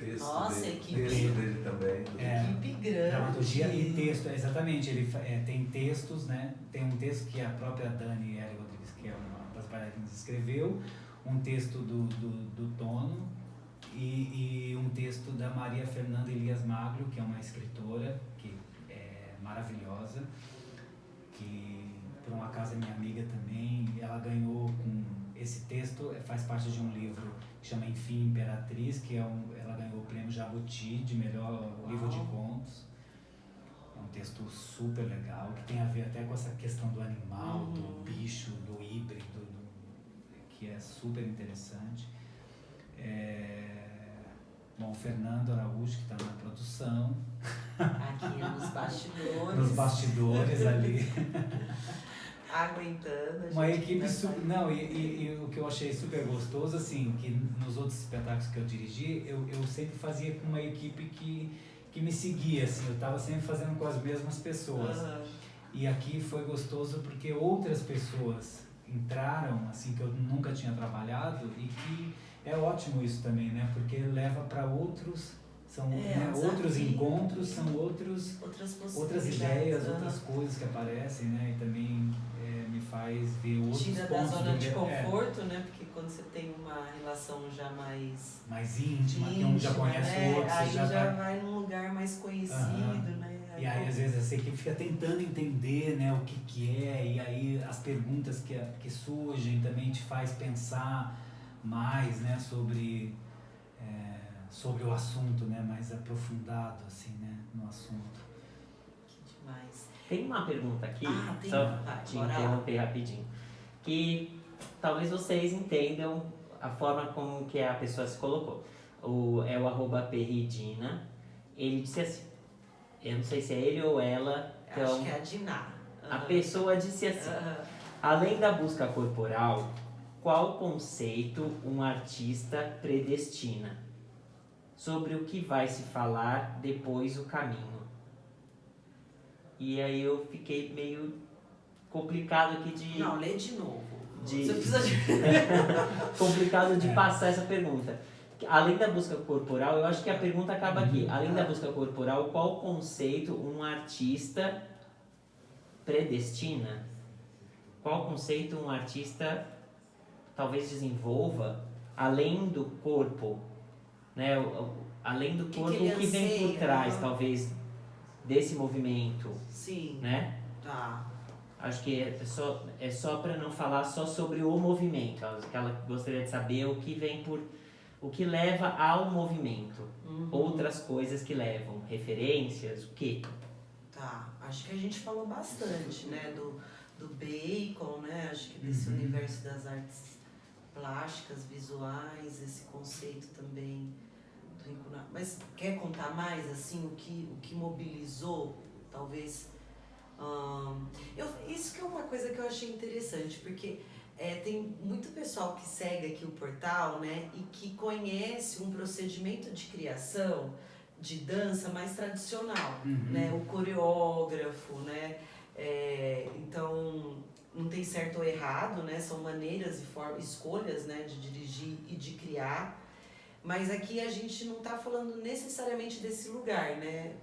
Equipe dele também. Equipe grande. Dramaturgia e texto, exatamente. Ele tem textos, né? Tem um texto que a própria Dani L. Rodrigues, que é uma das bailarinas, escreveu, um texto do Tono e um texto da Maria Fernanda Elias Magro, que é uma escritora que é maravilhosa, que por um acaso é minha amiga também. Ela ganhou com esse texto, faz parte de um livro que chama Enfim Imperatriz, que ela ganhou o prêmio Jabuti de melhor livro de contos. É um texto super legal, que tem a ver até com essa questão do animal, do bicho, do híbrido, que é super interessante. O Fernando Araújo, que está na produção. Aqui nos bastidores. Nos bastidores ali. Aguentando. Uma equipe super... Não, e o que eu achei super gostoso, assim, que nos outros espetáculos que eu dirigi, eu sempre fazia com uma equipe que me seguia, assim, eu estava sempre fazendo com as mesmas pessoas. E aqui foi gostoso porque outras pessoas entraram, assim, que eu nunca tinha trabalhado, e que é ótimo isso também, né? Porque leva para outros... São outros encontros, são outras ideias, outras coisas que aparecem, né? E também me faz ver outros pontos. Tira da zona de conforto, né? Porque quando você tem uma relação já mais íntima, que um já conhece o outro, aí você já vai num lugar mais conhecido, né? E aí às vezes essa equipe fica tentando entender, né, o que é, e aí as perguntas que surgem também te faz pensar mais, né, sobre o assunto, né, mais aprofundado, assim, né, no assunto. Que demais. Tem uma pergunta aqui, só te interromper rapidinho, que talvez vocês entendam a forma como que a pessoa se colocou. É o @perridina, ele disse assim, eu não sei se é ele ou ela, então, acho que é a Diná. A pessoa disse assim, além da busca corporal, qual conceito um artista predestina? Sobre o que vai se falar depois o caminho. E aí eu fiquei meio complicado aqui de... Não, lê de novo. Você precisa de... complicado de passar essa pergunta. Além da busca corporal, eu acho que a pergunta acaba aqui. Além da busca corporal, qual conceito um artista predestina? Qual conceito um artista talvez desenvolva além do corpo, né? Além do corpo, o que vem por trás, talvez, desse movimento, Sim. né? Tá. Acho que é só para não falar só sobre o movimento. Que ela gostaria de saber o que vem por... O que leva ao movimento. Outras coisas que levam. Referências, o quê? Tá. Acho que a gente falou bastante, né? Do Bacon, né? Acho que desse universo das artes plásticas, visuais, esse conceito também do Rinconada. Mas quer contar mais, assim, o que mobilizou, talvez... isso que é uma coisa que eu achei interessante, porque tem muito pessoal que segue aqui o portal, né, e que conhece um procedimento de criação de dança mais tradicional, né, o coreógrafo, né, então não tem certo ou errado, né, são maneiras e escolhas, né, de dirigir e de criar. Mas aqui a gente não está falando necessariamente desse lugar, né?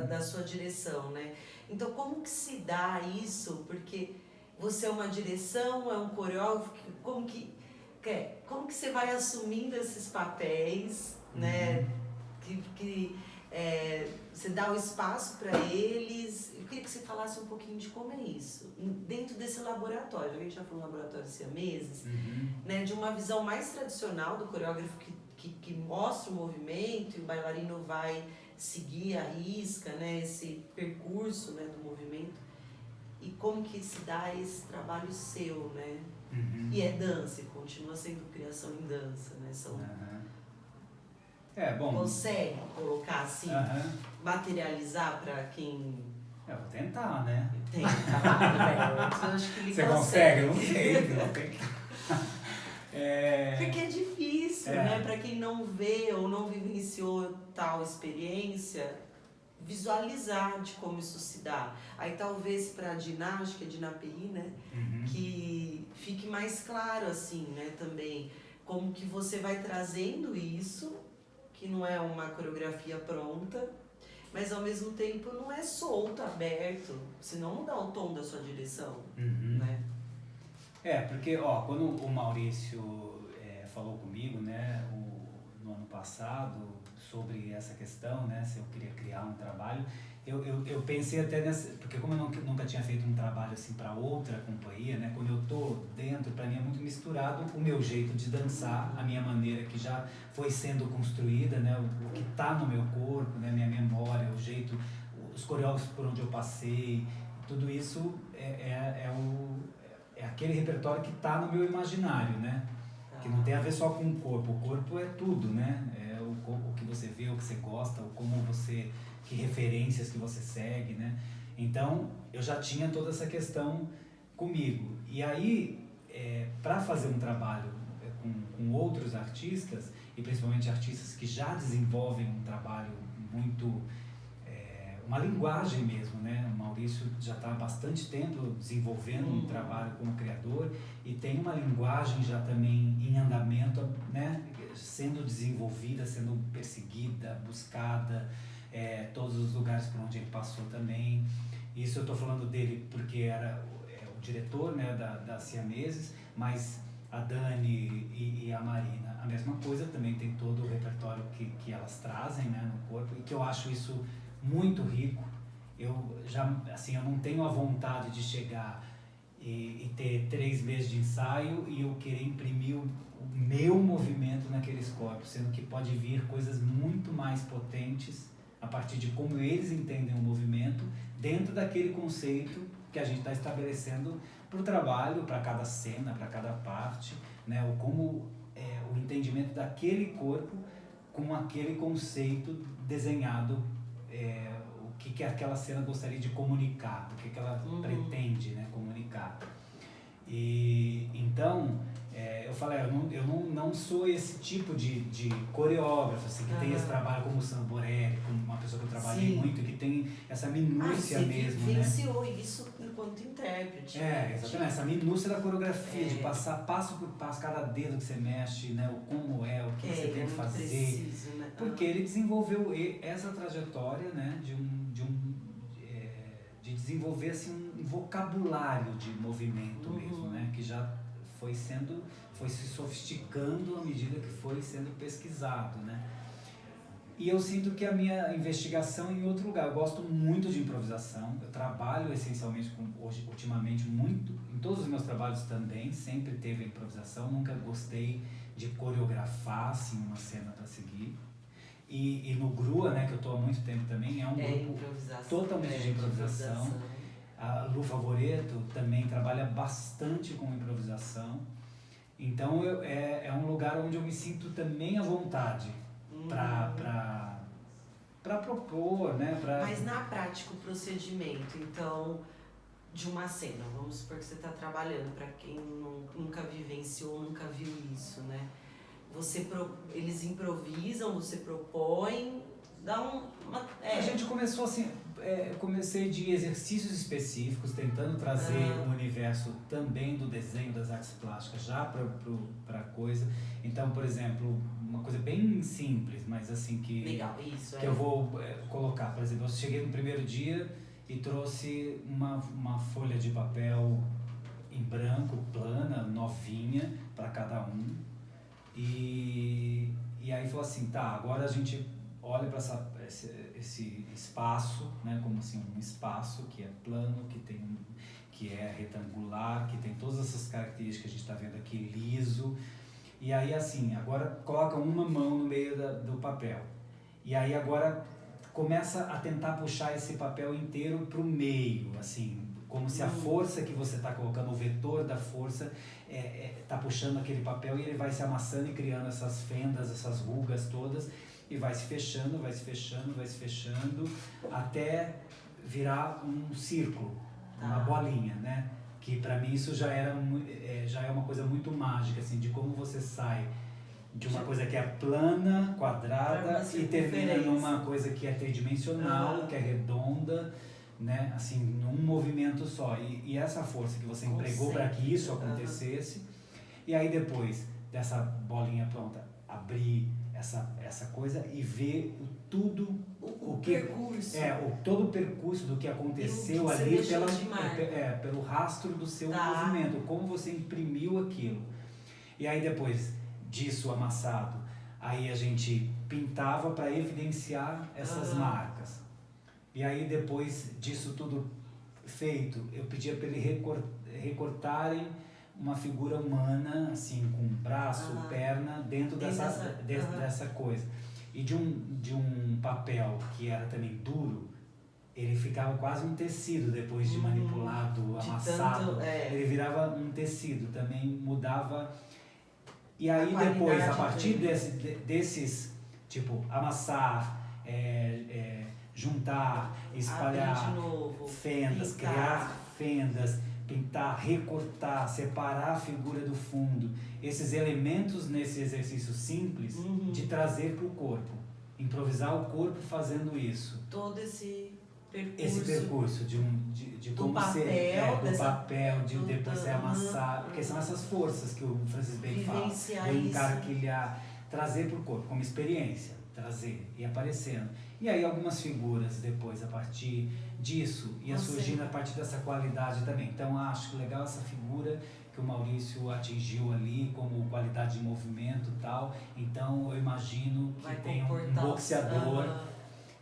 Da sua direção, né? Então, como que se dá isso? Porque você é uma direção, é um coreógrafo, como que você vai assumindo esses papéis, né? Que você dá o espaço para eles. Eu queria que você falasse um pouquinho de como é isso, dentro desse laboratório. A gente já falou laboratório siameses, né? De uma visão mais tradicional do coreógrafo que mostra o movimento e o bailarino vai seguir a risca, né, esse percurso, né, do movimento, e como que se dá esse trabalho seu, né? E é dança, e continua sendo criação em dança, né? Bom... Consegue colocar assim, materializar para quem... Eu vou tentar, né? Tenta, eu acho que ele Você consegue? Eu não sei. Porque é difícil, né? Para quem não vê ou não vivenciou tal experiência, visualizar de como isso se dá. Aí talvez para a Diná, acho que é Diná Peri, né? Que fique mais claro assim, né? Também como que você vai trazendo isso, que não é uma coreografia pronta, mas ao mesmo tempo não é solto, aberto, senão não dá o tom da sua direção, né? Porque, quando o Maurício falou comigo, né, no ano passado, sobre essa questão, né, se eu queria criar um trabalho, eu pensei até nessa... Porque como eu nunca tinha feito um trabalho assim para outra companhia, né, quando eu tô dentro, para mim é muito misturado o meu jeito de dançar, a minha maneira que já foi sendo construída, né, o que tá no meu corpo, né, minha memória, o jeito, os coreógrafos por onde eu passei, tudo isso é aquele repertório que está no meu imaginário, né? Que não tem a ver só com o corpo. O corpo é tudo, né? É o que você vê, o que você gosta, que referências que você segue, né? Então, eu já tinha toda essa questão comigo. E aí, para fazer um trabalho com outros artistas, e principalmente artistas que já desenvolvem um trabalho muito... uma linguagem mesmo, né? O Maurício já está há bastante tempo desenvolvendo um trabalho como criador e tem uma linguagem já também em andamento, né? Sendo desenvolvida, sendo perseguida, buscada, todos os lugares por onde ele passou também. Isso eu estou falando dele porque era o diretor, né, da Siameses, mas a Dani e a Marina, a mesma coisa, também tem todo o repertório que elas trazem, né, no corpo, e que eu acho isso muito rico. Eu não tenho a vontade de chegar e ter 3 meses de ensaio e eu querer imprimir o meu movimento naqueles corpos, sendo que pode vir coisas muito mais potentes a partir de como eles entendem o movimento dentro daquele conceito que a gente está estabelecendo para o trabalho, para cada cena, para cada parte, né? O entendimento daquele corpo com aquele conceito desenhado, o que aquela cena gostaria de comunicar, o que ela pretende, né, comunicar. E então, eu falei, eu não sou esse tipo de coreógrafo, assim, que tem esse trabalho como o Sandro Borelli, como uma pessoa que eu trabalhei muito, que tem essa minúcia mesmo, né? Você vivenciou isso enquanto intérprete. Exatamente, essa minúcia da coreografia, de passar passo por passo, cada dedo que você mexe, né, o como o que você tem que fazer. Preciso, né? Porque ele desenvolveu essa trajetória, né, de desenvolver assim, um vocabulário de movimento mesmo, né? Que já foi se sofisticando à medida que foi sendo pesquisado, né? E eu sinto que a minha investigação é em outro lugar. Eu gosto muito de improvisação. Eu trabalho essencialmente ultimamente muito, em todos os meus trabalhos também, sempre teve a improvisação. Nunca gostei de coreografar assim, uma cena para seguir. E no Grua, né, que eu estou há muito tempo também, é um grupo totalmente de improvisação. A Lu Favoreto também trabalha bastante com improvisação. Então é um lugar onde eu me sinto também à vontade para propor, né? Mas na prática, o procedimento, então, de uma cena, vamos supor que você está trabalhando, para quem nunca vivenciou, nunca viu isso, né? Eles improvisam, você propõe, A gente começou assim, comecei de exercícios específicos, tentando trazer o universo também do desenho, das artes plásticas, já para coisa. Então, por exemplo, uma coisa bem simples, mas assim que, legal, isso, que eu vou colocar. Por exemplo, eu cheguei no primeiro dia e trouxe uma folha de papel em branco, plana, novinha, para cada um. E aí falou assim, tá, agora a gente olha para esse espaço, né, como assim um espaço que é plano, que é retangular, que tem todas essas características que a gente está vendo aqui, liso. E aí assim, agora coloca uma mão no meio do papel. E aí agora começa a tentar puxar esse papel inteiro para o meio, assim, como se a força que você está colocando, o vetor da força, está puxando aquele papel e ele vai se amassando e criando essas fendas, essas rugas todas, e vai se fechando, vai se fechando, vai se fechando, até virar um círculo, uma bolinha, né? Que para mim isso já é uma coisa muito mágica, assim, de como você sai de uma coisa que é plana, quadrada, e termina numa coisa que é tridimensional, que é redonda, né? Assim, num movimento só. E essa força que você empregou para que isso acontecesse, e aí depois dessa bolinha pronta, abrir essa coisa e ver todo o percurso do que aconteceu ali pelo rastro do seu movimento, como você imprimiu aquilo. E aí depois disso amassado, aí a gente pintava para evidenciar essas marcas. E aí depois disso tudo feito, eu pedia para eles recortarem uma figura humana, assim, com braço, perna, dentro dessa coisa. E de um papel que era também duro, ele ficava quase um tecido depois de manipulado, amassado. Ele virava um tecido, também mudava. E aí depois, a partir desses, tipo, amassar, juntar, espalhar fendas, criar fendas, pintar, recortar, separar a figura do fundo, esses elementos nesse exercício simples de trazer para o corpo, improvisar o corpo fazendo isso. Todo esse percurso de como papel, do papel, de depois você amassar, porque são essas forças que o Francis Bacon fala, do encarquilhar, trazer para o corpo, como experiência, trazer e aparecendo. E aí algumas figuras depois, a partir disso, ia surgindo a partir dessa qualidade também. Então acho legal essa figura que o Maurício atingiu ali como qualidade de movimento e tal. Então eu imagino que tem um boxeador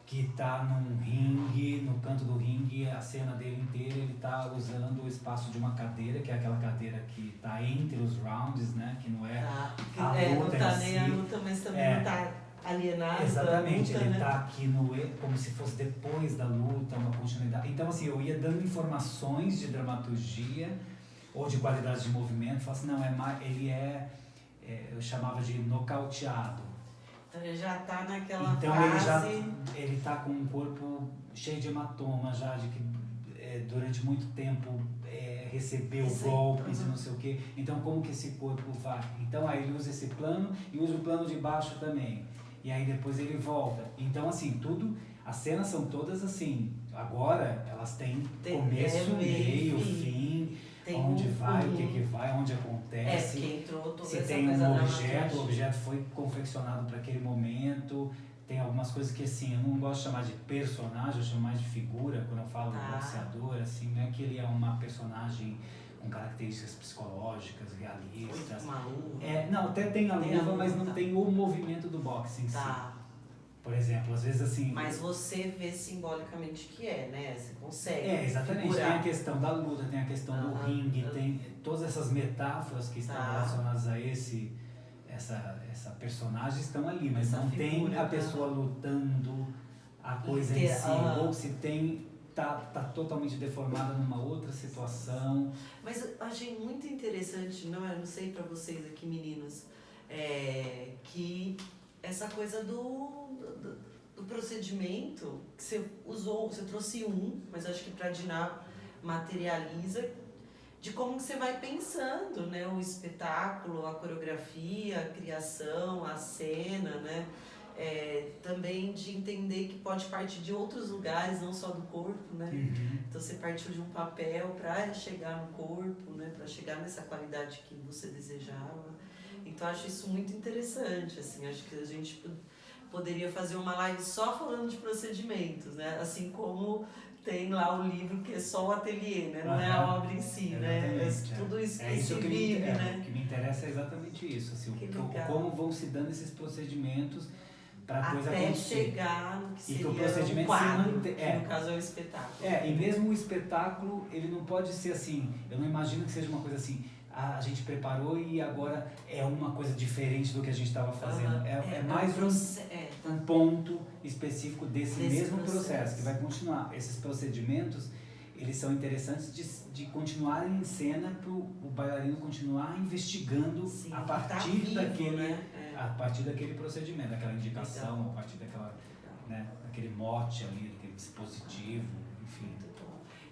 que está num ringue, no canto do ringue, a cena dele inteira ele está usando o espaço de uma cadeira, que é aquela cadeira que está entre os rounds, né? Que não é a luta não tá nem a luta, mas também não está alienado. Exatamente, luta, ele está aqui como se fosse depois da luta, uma continuidade. Então assim, eu ia dando informações de dramaturgia ou de qualidade de movimento, falava assim, não, ele eu chamava de nocauteado. Então ele já está naquela fase... ele está com um corpo cheio de hematoma já, de que durante muito tempo recebeu golpes e não sei o quê. Então como que esse corpo vai? Então aí ele usa esse plano e usa o plano de baixo também. E aí depois ele volta. Então assim, as cenas são todas assim, agora elas têm começo, meio, fim, onde vai, o que vai, onde acontece. Porque entrou toda se essa tem coisa um objeto, o objeto foi confeccionado para aquele momento, tem algumas coisas que, assim, eu não gosto de chamar de personagem, eu chamo mais de figura, quando eu falo do boxeador, assim, não é que ele é uma personagem com características psicológicas, realistas. Não, até tem a luva, mas não tem o movimento do boxe em si. Por exemplo, às vezes assim... Mas você vê simbolicamente que né? Você consegue exatamente. figurar. Tem a questão da luta, tem a questão do ringue, tem todas essas metáforas que estão relacionadas a essa personagem estão ali, mas não tem a pessoa lutando a coisa em si. Ou se tem, tá totalmente deformada numa outra situação. Mas eu achei muito interessante, eu não sei pra vocês aqui, meninos, que essa coisa do procedimento que você usou, você trouxe mas acho que pra Diná materializa, de como que você vai pensando, né? O espetáculo, a coreografia, a criação, a cena, né? Também de entender que pode partir de outros lugares, não só do corpo, né? Então você partiu de um papel para chegar no corpo, né? Para chegar nessa qualidade que você desejava. Então acho isso muito interessante, assim, acho que a gente poderia fazer uma live só falando de procedimentos, né? Assim como tem lá o livro que é só o ateliê, né? Não é a obra em si, né? Tudo isso que se vive, né? O que me interessa é exatamente isso, assim, como vão se dando esses procedimentos para a coisa acontecer. Até chegar no que seria o procedimento quadro, que no caso é o espetáculo. E mesmo o espetáculo, ele não pode ser assim, eu não imagino que seja uma coisa assim, a gente preparou e agora é uma coisa diferente do que a gente estava fazendo. É mais um ponto específico desse mesmo processo que vai continuar. Esses procedimentos, eles são interessantes de continuarem em cena para o bailarino continuar investigando a partir daquele procedimento, daquela indicação, a partir daquele mote ali, daquele dispositivo, enfim.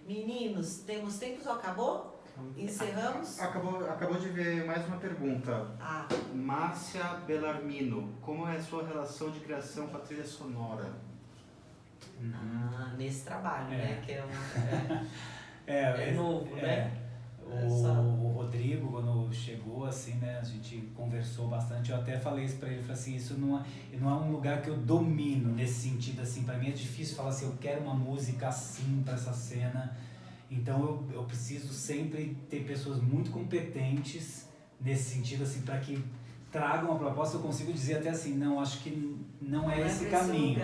Meninos, temos tempo ou acabou? Encerramos? Acabou de ver mais uma pergunta. Márcia Bellarmino, como é a sua relação de criação com a trilha sonora? Nesse trabalho, né? Que é novo, né? O Rodrigo, quando chegou, assim, né, a gente conversou bastante, eu até falei isso pra ele, falei assim, isso não é um lugar que eu domino nesse sentido, assim, pra mim é difícil falar assim, eu quero uma música assim pra essa cena. Então eu preciso sempre ter pessoas muito competentes nesse sentido, assim, para que tragam uma proposta. Eu consigo dizer até assim, não, acho que não é esse caminho.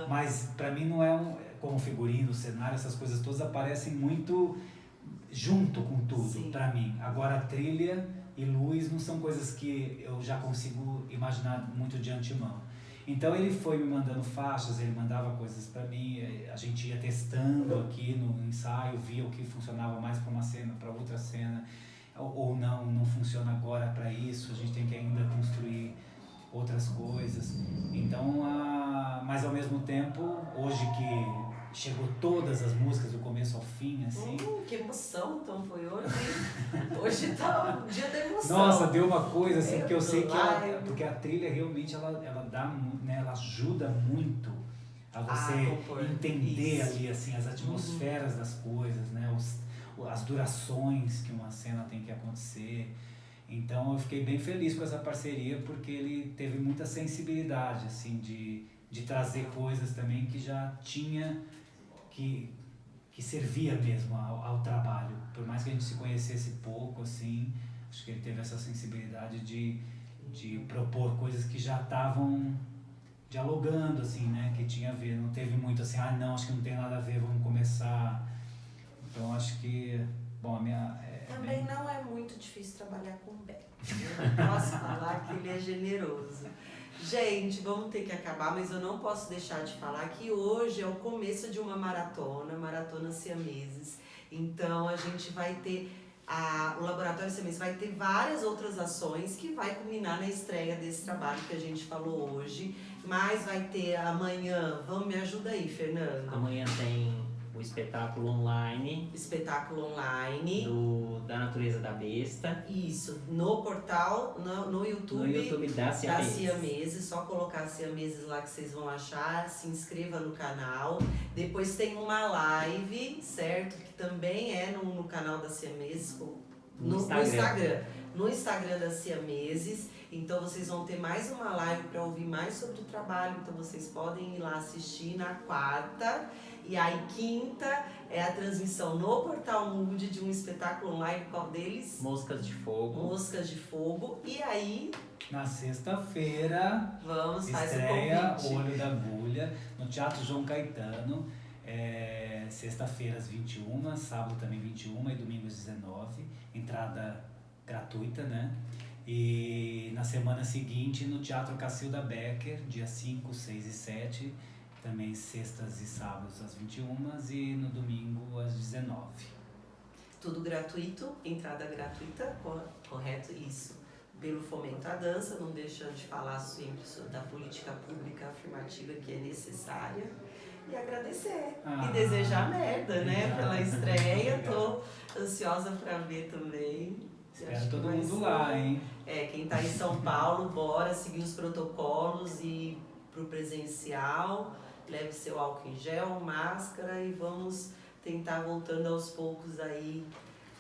Mas para mim não é como figurino, cenário, essas coisas todas aparecem muito junto com tudo para mim. Agora trilha e luz não são coisas que eu já consigo imaginar muito de antemão. Então ele foi me mandando faixas, ele mandava coisas para mim, a gente ia testando aqui no ensaio, via o que funcionava mais para uma cena, para outra cena, ou não funciona agora para isso, a gente tem que ainda construir outras coisas. Então, mas ao mesmo tempo, hoje que chegou todas as músicas do começo ao fim, assim. Que emoção, então foi hoje. Hoje tá um dia da emoção. Nossa, deu uma coisa assim, porque eu sei que porque a trilha realmente ela dá, né, ela ajuda muito a você entender ali assim as atmosferas das coisas, né, as durações que uma cena tem que acontecer. Então eu fiquei bem feliz com essa parceria porque ele teve muita sensibilidade assim de trazer coisas também que já tinha que servia mesmo ao trabalho. Por mais que a gente se conhecesse pouco, assim, acho que ele teve essa sensibilidade de propor coisas que já estavam dialogando, assim, né, que tinha a ver. Não teve muito assim, não, acho que não tem nada a ver, vamos começar. Então, acho que, bom, também não é muito difícil trabalhar com o Beto. Eu posso falar que ele é generoso. Gente, vamos ter que acabar, mas eu não posso deixar de falar que hoje é o começo de uma maratona siameses. Então a gente vai ter, o Laboratório Siameses vai ter várias outras ações que vai culminar na estreia desse trabalho que a gente falou hoje. Mas vai ter amanhã, me ajuda aí, Fernando. Amanhã tem o espetáculo online. Da Natureza da Besta. Isso, no portal, no YouTube. No YouTube da Siameses. Só colocar Siameses lá que vocês vão achar. Se inscreva no canal. Depois tem uma live, certo? Que também é no canal da Siameses. No Instagram da Siameses. Então vocês vão ter mais uma live para ouvir mais sobre o trabalho, então vocês podem ir lá assistir na quarta. E aí quinta é a transmissão no Portal Mood de um espetáculo online, qual deles? Moscas de Fogo. Moscas de Fogo. E aí... Na sexta-feira, faz estreia o convite. Olho da Agulha, no Teatro João Caetano. Sexta-feira às 21h, sábado também 21h e domingo às 19h. Entrada gratuita, né? E na semana seguinte no Teatro Cacilda Becker, dia 5, 6 e 7, também sextas e sábados às 21h e no domingo às 19h. Tudo gratuito, entrada gratuita, correto? Isso. Pelo Fomento à Dança, não deixando de falar sempre da política pública afirmativa que é necessária. E agradecer. E desejar merda, né? Pela estreia. Tô ansiosa pra ver também. Espero todo mundo lá, hein? Quem tá em São Paulo, bora seguir os protocolos e pro presencial. Leve seu álcool em gel, máscara e vamos tentar voltando aos poucos aí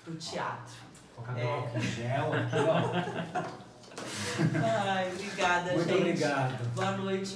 pro teatro. Colocar meu álcool em gel aqui, ó. Ai, obrigada, gente. Muito obrigado. Boa noite.